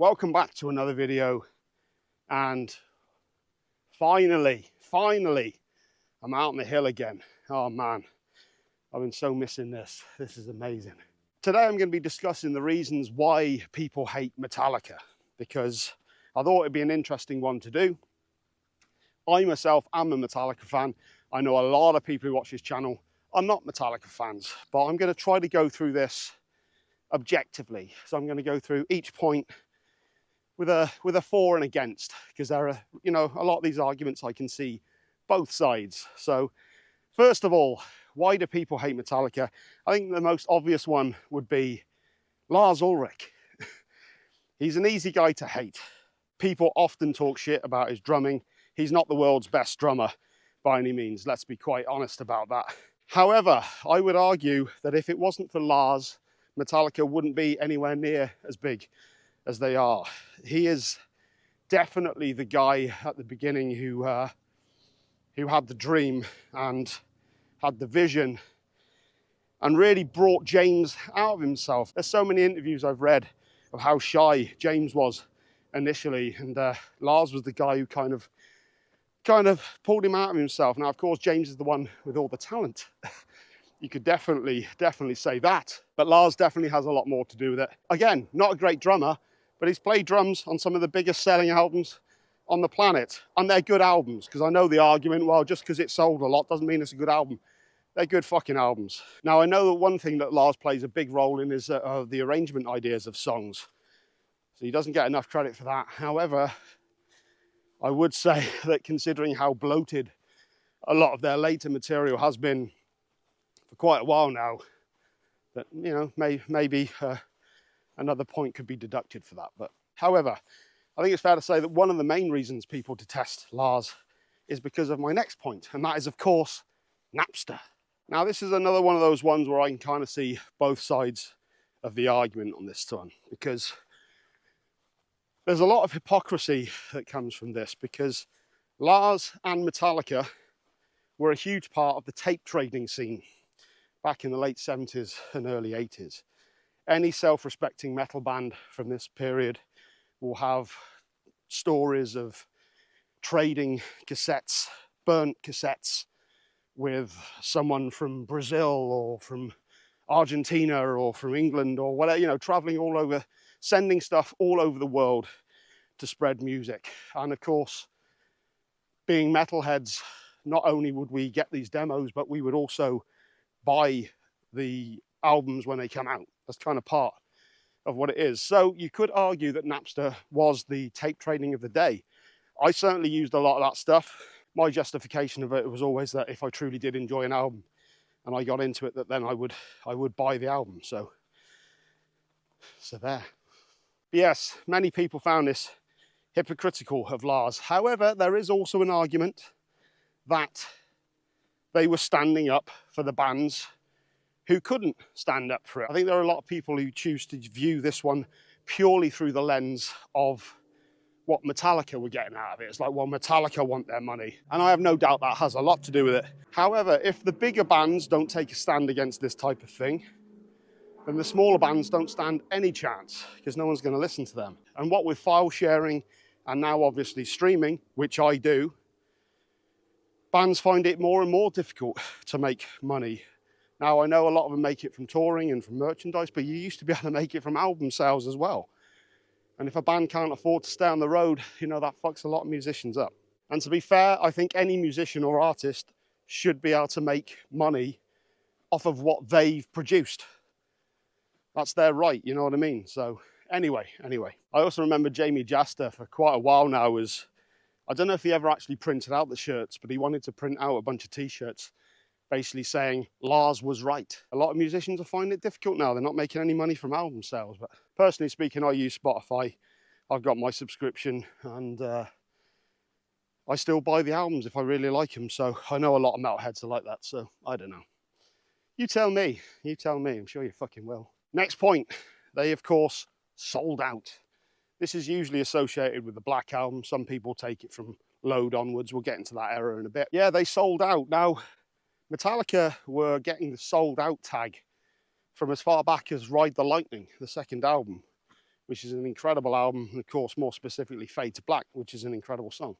welcome back to another video. And finally, I'm out on the hill again. Oh man, I've been so missing this. This is amazing. Today I'm going to be discussing the reasons why people hate Metallica, because I thought it'd be an interesting one to do. I myself am a Metallica fan. I know a lot of people who watch this channel are not Metallica fans, but I'm going to try to go through this objectively. So I'm going to go through each point with a for and against, because there are, a lot of these arguments I can see both sides. So first of all, why do people hate Metallica? I think the most obvious one would be Lars Ulrich. He's an easy guy to hate. People often talk shit about his drumming. He's not the world's best drummer by any means. Let's be quite honest about that. However, I would argue that if it wasn't for Lars, Metallica wouldn't be anywhere near as big as they are. He is definitely the guy at the beginning who had the dream and had the vision and really brought James out of himself. There's so many interviews I've read of how shy James was initially, and Lars was the guy who kind of pulled him out of himself. Now, of course, James is the one with all the talent. You could definitely say that, but Lars definitely has a lot more to do with it. Again, not a great drummer, but he's played drums on some of the biggest selling albums on the planet, and they're good albums, because I know the argument, well, just because it sold a lot doesn't mean it's a good album. They're good fucking albums. Now, I know that one thing that Lars plays a big role in is the arrangement ideas of songs, so he doesn't get enough credit for that. However, I would say that considering how bloated a lot of their later material has been for quite a while now, that, maybe another point could be deducted for that. But however, I think it's fair to say that one of the main reasons people detest Lars is because of my next point, and that is, of course, Napster. Now, this is another one of those ones where I can kind of see both sides of the argument on this one, because there's a lot of hypocrisy that comes from this, because Lars and Metallica were a huge part of the tape trading scene back in the late 70s and early 80s. Any self-respecting metal band from this period will have stories of trading cassettes, burnt cassettes, with someone from Brazil or from Argentina or from England or whatever, traveling all over, sending stuff all over the world to spread music. And of course, being metalheads, not only would we get these demos, but we would also buy the albums when they come out. That's kind of part of what it is. So you could argue that Napster was the tape trading of the day. I certainly used a lot of that stuff. My justification of it was always that if I truly did enjoy an album and I got into it, that then I would buy the album. So there. But yes, many people found this hypocritical of Lars. However, there is also an argument that they were standing up for the bands who couldn't stand up for it. I think there are a lot of people who choose to view this one purely through the lens of what Metallica were getting out of it. It's like, well, Metallica want their money. And I have no doubt that has a lot to do with it. However, if the bigger bands don't take a stand against this type of thing, then the smaller bands don't stand any chance, because no one's going to listen to them. And what with file sharing and now obviously streaming, which I do, bands find it more and more difficult to make money. Now, I know a lot of them make it from touring and from merchandise, but you used to be able to make it from album sales as well. And if a band can't afford to stay on the road, that fucks a lot of musicians up. And to be fair, I think any musician or artist should be able to make money off of what they've produced. That's their right, you know what I mean? So anyway. I also remember Jamie Jaster for quite a while now I don't know if he ever actually printed out the shirts, but he wanted to print out a bunch of t-shirts basically saying Lars was right. A lot of musicians are finding it difficult now. They're not making any money from album sales. But personally speaking, I use Spotify. I've got my subscription, and I still buy the albums if I really like them. So I know a lot of metalheads are like that. So I don't know. You tell me. I'm sure you fucking will. Next point. They, of course, sold out. This is usually associated with the Black Album. Some people take it from Load onwards. We'll get into that era in a bit. Yeah, they sold out. Now, Metallica were getting the sold out tag from as far back as Ride the Lightning, the second album, which is an incredible album, and of course, more specifically, Fade to Black, which is an incredible song.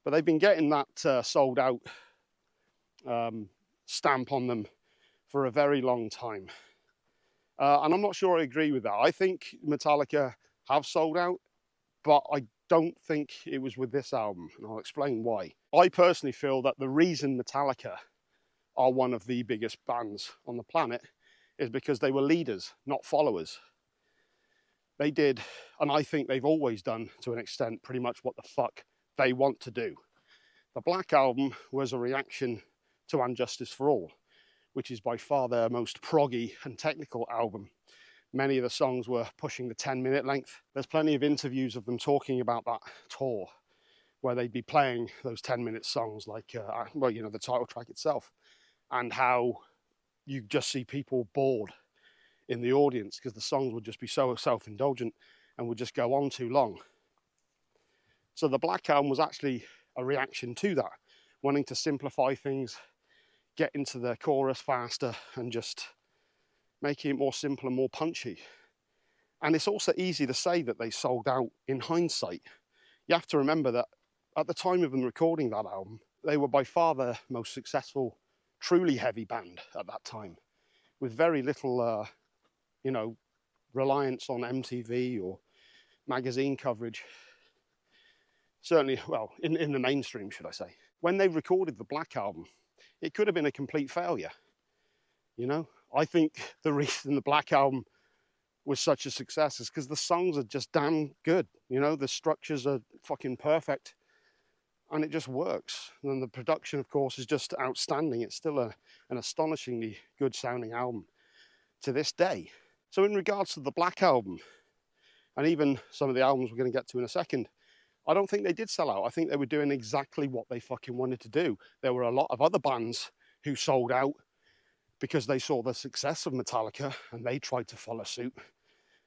But they've been getting that sold out stamp on them for a very long time. And I'm not sure I agree with that. I think Metallica have sold out, but I don't think it was with this album, and I'll explain why. I personally feel that the reason Metallica are one of the biggest bands on the planet is because they were leaders, not followers. They did, and I think they've always done to an extent, pretty much what the fuck they want to do. The Black Album was a reaction to And Justice for All, which is by far their most proggy and technical album. Many of the songs were pushing the 10-minute length. There's plenty of interviews of them talking about that tour, where they'd be playing those 10-minute songs like, well, you know, the title track itself, and how you just see people bored in the audience because the songs would just be so self-indulgent and would just go on too long. So the Black Album was actually a reaction to that, wanting to simplify things, get into the chorus faster, and just making it more simple and more punchy. And it's also easy to say that they sold out in hindsight. You have to remember that at the time of them recording that album, they were by far the most successful, truly heavy band at that time, with very little, you know, reliance on MTV or magazine coverage. Certainly, well, in the mainstream, should I say. When they recorded the Black Album, it could have been a complete failure, you know? I think the reason the Black Album was such a success is because the songs are just damn good, you know? The structures are fucking perfect, and it just works. And the production, of course, is just outstanding. It's still an astonishingly good-sounding album to this day. So in regards to the Black Album, and even some of the albums we're going to get to in a second, I don't think they did sell out. I think they were doing exactly what they fucking wanted to do. There were a lot of other bands who sold out because they saw the success of Metallica and they tried to follow suit.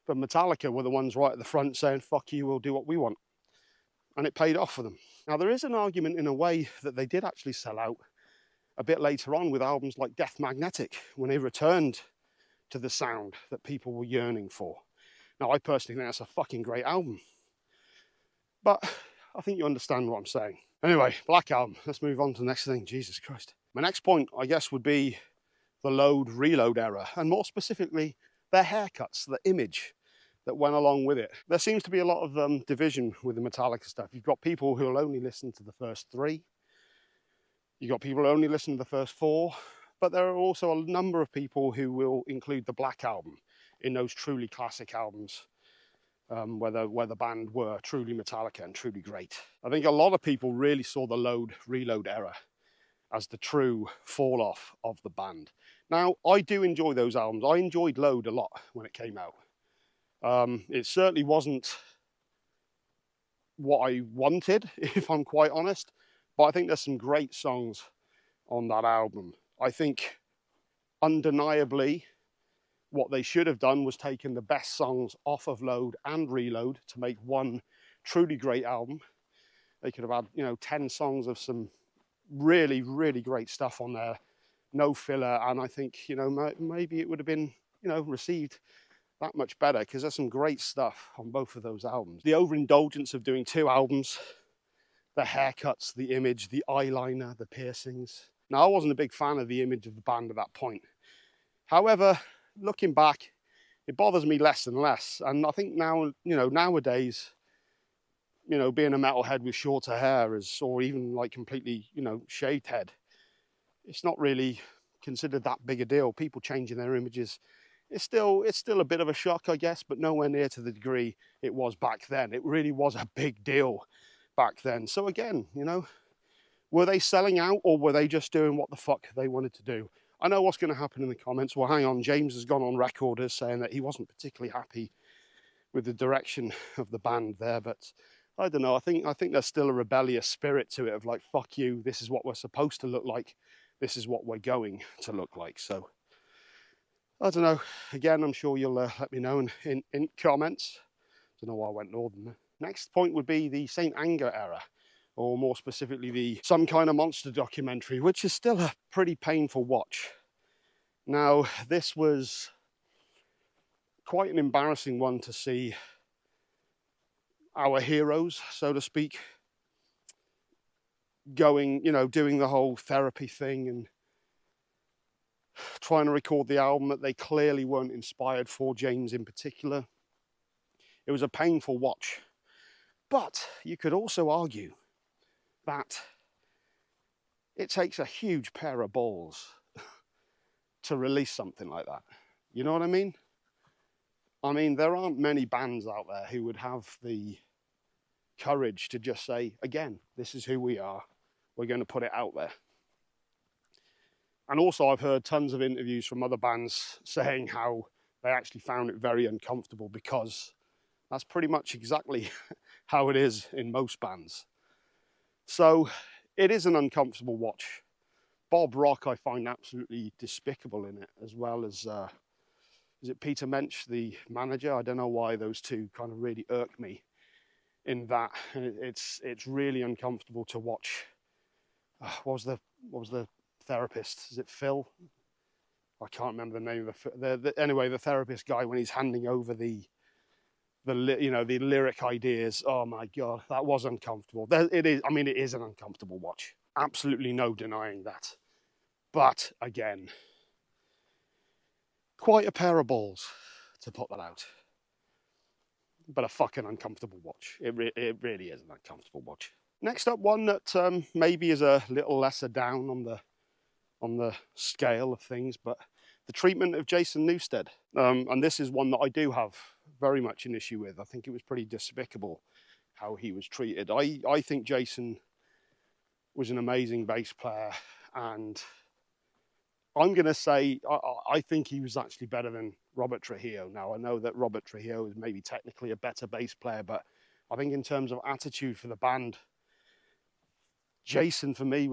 But Metallica were the ones right at the front saying, fuck you, we'll do what we want. And it paid off for them. Now, there is an argument in a way that they did actually sell out a bit later on with albums like Death Magnetic, when they returned to the sound that people were yearning for. Now, I personally think that's a fucking great album. But I think you understand what I'm saying. Anyway, Black Album. Let's move on to the next thing. Jesus Christ. My next point, I guess, would be the load-reload era, and more specifically, their haircuts, the image that went along with it. There seems to be a lot of division with the Metallica stuff. You've got people who will only listen to the first 3. You've got people who only listen to the first 4. But there are also a number of people who will include the Black Album in those truly classic albums, where the band were truly Metallica and truly great. I think a lot of people really saw the load-reload era as the true fall-off of the band. Now, I do enjoy those albums. I enjoyed Load a lot when it came out. It certainly wasn't what I wanted, if I'm quite honest, but I think there's some great songs on that album. I think, undeniably, what they should have done was taken the best songs off of Load and Reload to make one truly great album. They could have had, you know, 10 songs of some really, really great stuff on there, no filler, and I think, you know, maybe it would have been, you know, received that much better, because there's some great stuff on both of those albums. The overindulgence of doing 2 albums, the haircuts, the image, the eyeliner, the piercings. Now, I wasn't a big fan of the image of the band at that point. However, looking back, it bothers me less and less. And I think now, you know, nowadays, you know, being a metalhead with shorter hair is, or even like completely, you know, shaved head, it's not really considered that big a deal. People changing their images, it's still a bit of a shock, I guess, but nowhere near to the degree it was back then. It really was a big deal back then. So again, you know, were they selling out, or were they just doing what the fuck they wanted to do? I know what's going to happen in the comments. Well, hang on, James has gone on record as saying that he wasn't particularly happy with the direction of the band there, but I don't know. I think there's still a rebellious spirit to it of like, fuck you, this is what we're supposed to look like, this is what we're going to look like. So I don't know. Again, I'm sure you'll let me know in comments. Don't know why I went northern there. Next point would be the Saint Anger era, or more specifically the Some Kind of Monster documentary, which is still a pretty painful watch. Now, this was quite an embarrassing one to see our heroes, so to speak, going, you know, doing the whole therapy thing and trying to record the album that they clearly weren't inspired for, James in particular. It was a painful watch. But you could also argue that it takes a huge pair of balls to release something like that. You know what I mean? I mean, there aren't many bands out there who would have the courage to just say, again, this is who we are. We're going to put it out there. And also I've heard tons of interviews from other bands saying how they actually found it very uncomfortable, because that's pretty much exactly how it is in most bands. So it is an uncomfortable watch. Bob Rock I find absolutely despicable in it, as well as, is it Peter Mensch, the manager? I don't know why those two kind of really irk me in that. It's really uncomfortable to watch. What was the therapist? Is it Phil? I can't remember the name of anyway, the therapist guy, when he's handing over the lyric ideas. Oh my God, that was uncomfortable. It is. I mean, it is an uncomfortable watch. Absolutely no denying that. But again, quite a pair of balls to put that out. But a fucking uncomfortable watch. It really is an uncomfortable watch. Next up, one that maybe is a little lesser down on the scale of things, but the treatment of Jason Newsted. And this is one that I do have very much an issue with. I think it was pretty despicable how he was treated. I think Jason was an amazing bass player, and I'm going to say I think he was actually better than Robert Trujillo. Now, I know that Robert Trujillo is maybe technically a better bass player, but I think in terms of attitude for the band, Jason for me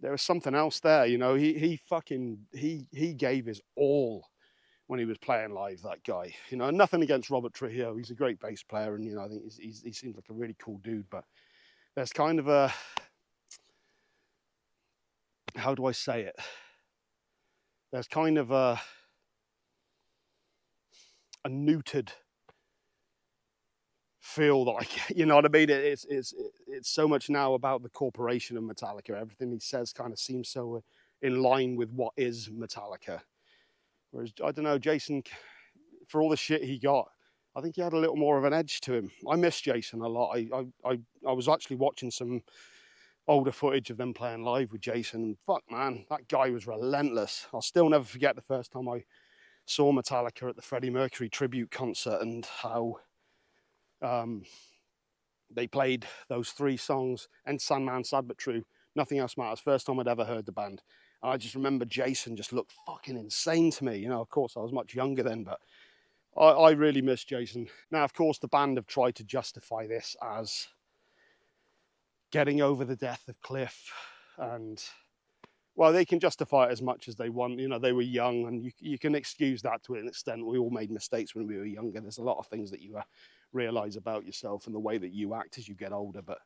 there was something else there. You know, he gave his all when he was playing live, that guy. You know, nothing against Robert Trujillo. He's a great bass player, and, you know, I think he seems like a really cool dude, but there's kind of a, how do I say it? There's kind of a neutered feel that I get, you know what I mean? It's so much now about the corporation of Metallica. Everything he says kind of seems so in line with what is Metallica. Whereas, I don't know, Jason, for all the shit he got, I think he had a little more of an edge to him. I miss Jason a lot. I was actually watching some older footage of them playing live with Jason, and fuck, man, that guy was relentless. I'll still never forget the first time I saw Metallica at the Freddie Mercury tribute concert, and how they played those 3 songs, and Sandman, Sad But True, Nothing Else Matters. First time I'd ever heard the band. And I just remember Jason just looked fucking insane to me. You know, of course, I was much younger then, but I really miss Jason. Now, of course, the band have tried to justify this as getting over the death of Cliff, and, well, they can justify it as much as they want. You know, they were young, and you can excuse that to an extent. We all made mistakes when we were younger. There's a lot of things that you realize about yourself and the way that you act as you get older, but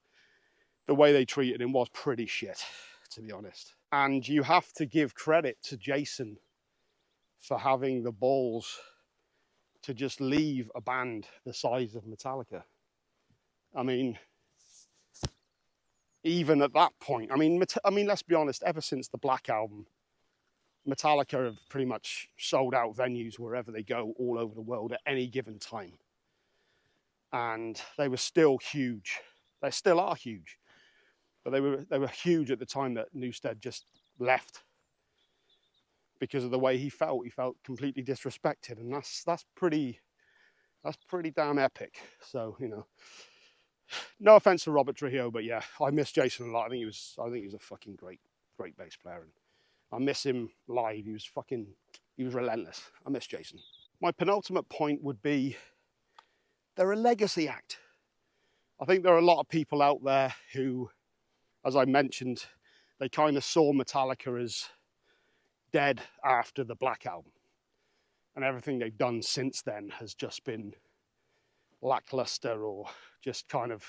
the way they treated him was pretty shit, to be honest. And you have to give credit to Jason for having the balls to just leave a band the size of Metallica. I mean, even at that point, I mean, let's be honest, ever since the Black Album, Metallica have pretty much sold out venues wherever they go all over the world at any given time. And they were still huge. They still are huge. But they were huge at the time that Newsted just left because of the way he felt. He felt completely disrespected, and that's pretty damn epic. So, you know, no offense to Robert Trujillo, but yeah, I miss Jason a lot. I think he was a fucking great bass player, and I miss him live. He was relentless. I miss Jason. My penultimate point would be, they're a legacy act. I think there are a lot of people out there who, as I mentioned, they kind of saw Metallica as dead after the Black Album. And everything they've done since then has just been lackluster, or just kind of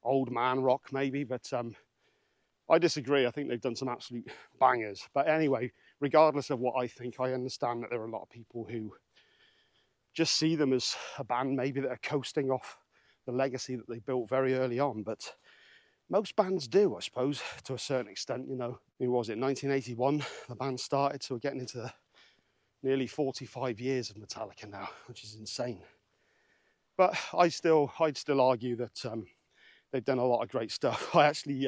old man rock maybe. But I disagree. I think they've done some absolute bangers. But anyway, regardless of what I think, I understand that there are a lot of people who just see them as a band maybe that are coasting off the legacy that they built very early on. But most bands do, I suppose, to a certain extent. You know, I mean, what was it, 1981 the band started, so we're getting into nearly 45 years of Metallica now, which is insane. But I'd still argue that they've done a lot of great stuff. I actually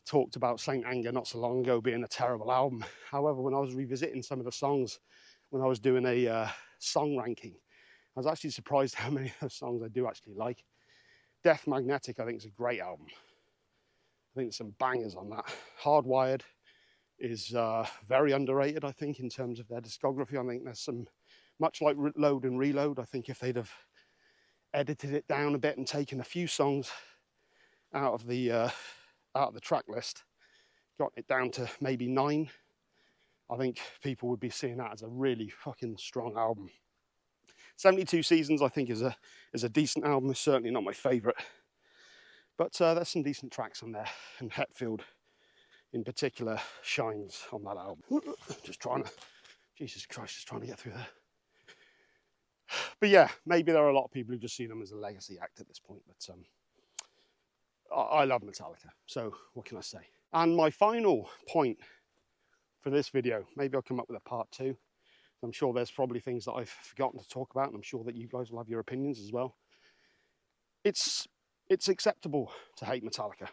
talked about Saint Anger not so long ago being a terrible album. However, when I was revisiting some of the songs, when I was doing a song ranking, I was actually surprised how many of those songs I do actually like. Death Magnetic, I think, is a great album. I think some bangers on that. Hardwired is very underrated, I think, in terms of their discography. I think there's some, much like Load and Reload, I think if they'd have edited it down a bit and taken a few songs out of the track list, got it down to maybe 9, I think people would be seeing that as a really fucking strong album. 72 Seasons, I think, is a decent album. It's certainly not my favourite, but there's some decent tracks on there, and Hetfield in particular shines on that album. Just trying to, Jesus Christ, just trying to get through there. But yeah, maybe there are a lot of people who just see them as a legacy act at this point, but I love Metallica, so what can I say? And my final point for this video, maybe I'll come up with a part 2. I'm sure there's probably things that I've forgotten to talk about, and I'm sure that you guys will have your opinions as well. It's acceptable to hate Metallica.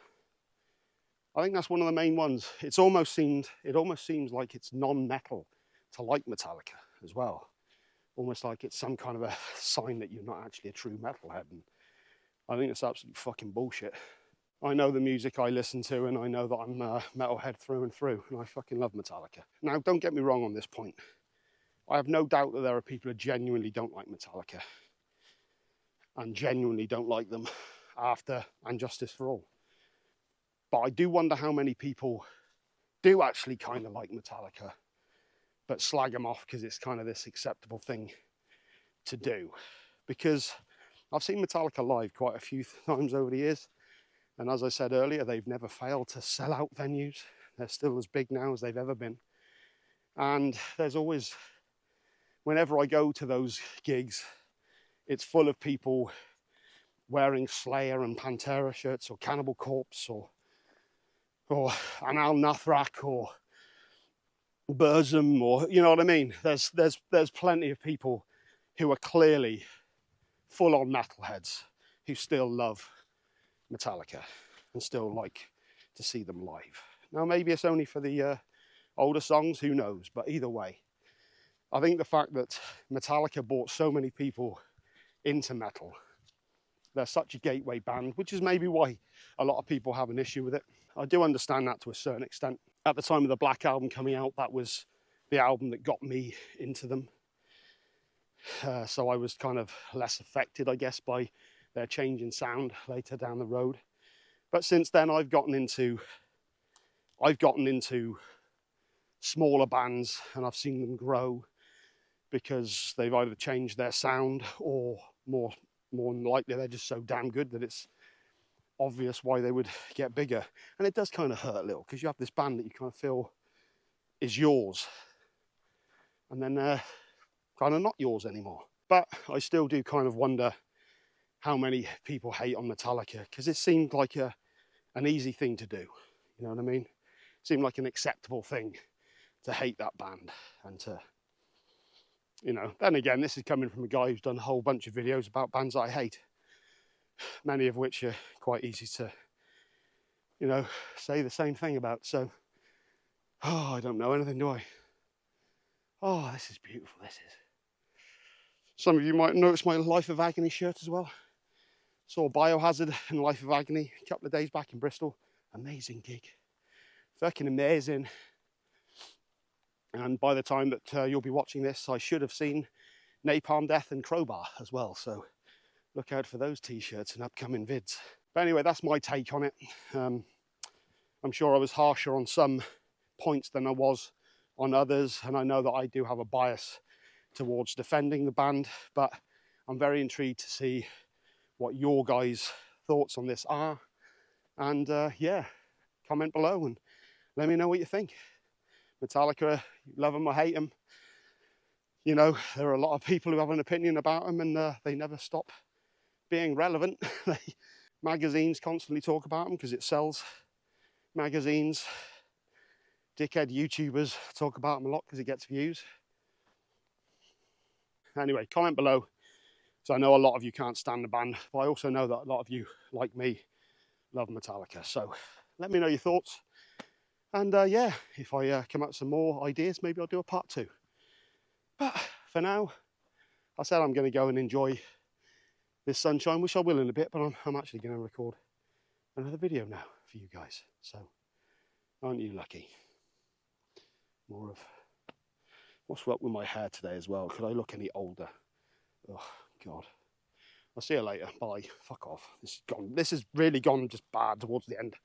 I think that's one of the main ones. It almost seems like it's non-metal to like Metallica as well. Almost like it's some kind of a sign that you're not actually a true metalhead. And I think it's absolute fucking bullshit. I know the music I listen to, and I know that I'm a metalhead through and through, and I fucking love Metallica. Now, don't get me wrong on this point. I have no doubt that there are people who genuinely don't like Metallica and genuinely don't like them after And Justice for All. But I do wonder how many people do actually kind of like Metallica, but slag them off because it's kind of this acceptable thing to do. Because I've seen Metallica live quite a few times over the years, and as I said earlier, they've never failed to sell out venues. They're still as big now as they've ever been. And there's always, whenever I go to those gigs, it's full of people wearing Slayer and Pantera shirts, or Cannibal Corpse, or Anal Nathrak, or Burzum, or, you know what I mean? There's plenty of people who are clearly full-on metalheads who still love Metallica and still like to see them live. Now, maybe it's only for the older songs, who knows? But either way, I think the fact that Metallica brought so many people into metal, they're such a gateway band, which is maybe why a lot of people have an issue with it. I do understand that to a certain extent. At the time of the Black Album coming out, that was the album that got me into them. So I was kind of less affected, I guess, by their change in sound later down the road. But since then, I've gotten into smaller bands, and I've seen them grow because they've either changed their sound, or more than likely they're just so damn good that it's obvious why they would get bigger. And it does kind of hurt a little, because you have this band that you kind of feel is yours, and then they're kind of not yours anymore. But I still do kind of wonder how many people hate on Metallica, because it seemed like an easy thing to do. You know what I mean? It seemed like an acceptable thing to hate that band, and to, you know, then again, this is coming from a guy who's done a whole bunch of videos about bands that I hate, many of which are quite easy to, you know, say the same thing about. So, I don't know anything, do I? Oh, this is beautiful, this is. Some of you might notice my Life of Agony shirt as well. Saw Biohazard and Life of Agony a couple of days back in Bristol. Amazing gig. Fucking amazing. And by the time that you'll be watching this, I should have seen Napalm Death and Crowbar as well. So look out for those t-shirts and upcoming vids. But anyway, that's my take on it. I'm sure I was harsher on some points than I was on others. And I know that I do have a bias towards defending the band. But I'm very intrigued to see what your guys' thoughts on this are. And yeah, comment below and let me know what you think. Metallica, love them or hate them, you know, there are a lot of people who have an opinion about them, and they never stop being relevant. Magazines constantly talk about them because it sells. Magazines, dickhead YouTubers talk about them a lot because it gets views. Anyway, comment below. So I know a lot of you can't stand the band, but I also know that a lot of you, like me, love Metallica. So let me know your thoughts. And yeah, if I come up with some more ideas, maybe I'll do a part 2. But for now, I said I'm going to go and enjoy this sunshine, which I will in a bit, but I'm actually going to record another video now for you guys. So aren't you lucky? More of what's up with my hair today as well. Could I look any older? Oh, God. I'll see you later. Bye. Fuck off. This is gone. This has really gone just bad towards the end.